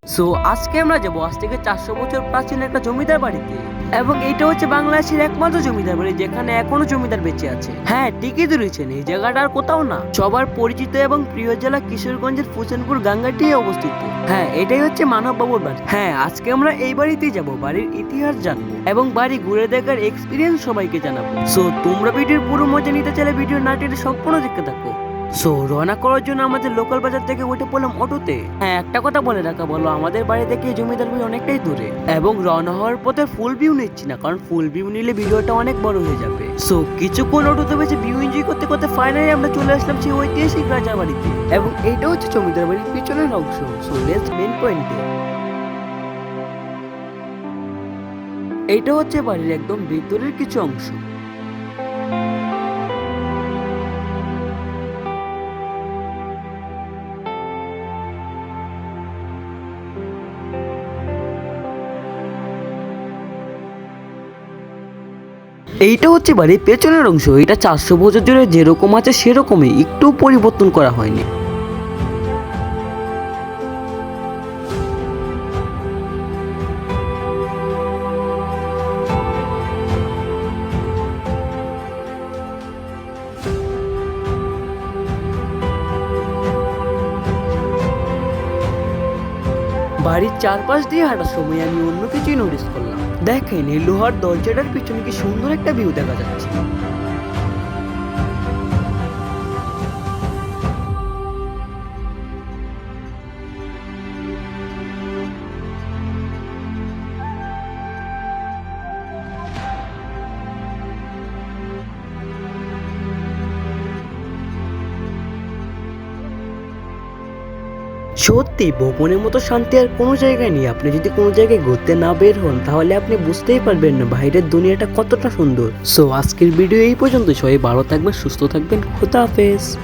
So আজকে আমরা যাবো আজ থেকে 400 বছর প্রাচীন একটা জমিদার বাড়িতে, এবং এটা হচ্ছে বাংলাদেশের একমাত্র জমিদার বাড়ি যেখানে এখনো জমিদার বেঁচে আছে। হ্যাঁ, ঠিকই ধরেছেন, এই জায়গাটা আর কোথাও না, সবার পরিচিত এবং প্রিয় জেলা কিশোরগঞ্জের ফুসেনপুর গাঙ্গাটি অবস্থিত। হ্যাঁ, এটাই হচ্ছে মানব বাবুর বাড়ি। হ্যাঁ, আজকে আমরা এই বাড়িতেই যাব, বাড়ির ইতিহাস জানবো এবং বাড়ি ঘুরে দেখার এক্সপিরিয়েন্স সবাইকে জানাবো। সো তোমরা ভিডিওর পুরো মজা নিতে চাইলে ভিডিও না টেনে সম্পূর্ণ দেখতে থাকো। সো রওনা করার জন্য আমাদের লোকাল বাজার থেকে উঠে পড়লাম অটোতে। হ্যাঁ, একটা কথা বলে রাখা বলো, আমাদের বাড়ি থেকে জমিদার বাড়ি অনেকটাই দূরে, এবং রওনা হওয়ার পথে ফুল ভিউ নিচ্ছি না, কারণ ফুল ভিউ নিলে ভিডিওটা অনেক বড় হয়ে যাবে। সো কিছুক্ষণ অটোতে বেশি ভিউ এনজয় করতে করতে ফাইনালি আমরা চলে আসলাম সেই ঐতিহাসিক রাজা বাড়িতে, এবং এটা হচ্ছে জমিদার বাড়ির পিছনের অংশ। সো লেটস মেন পয়েন্টে। এইটা হচ্ছে বাড়ির একদম ভিতরের কিছু অংশ। এইটা হচ্ছে বাড়ির পেছনের অংশ। এটা 400 বছর ধরে যেরকম আছে সেরকমই, একটু পরিবর্তন করা হয়নি। বাড়ির চারপাশ দিয়ে হাঁটার সময় আমি অন্য কিছুই নোটিস করলাম। দেখেন, এই লোহার দরজাটার পিছনে কি সুন্দর একটা ভিউ দেখা যাচ্ছে। সত্যি ভবনের মতো শান্তি আর কোনো জায়গায় নেই। আপনি যদি কোনো জায়গায় ঘুরতে না বের হন তাহলে আপনি বুঝতেই পারবেন না বাইরের দুনিয়াটা কতটা সুন্দর। সো আজকের ভিডিও এই পর্যন্ত। সবাই ভালো থাকবেন, সুস্থ থাকবেন, খোদা হাফেজ।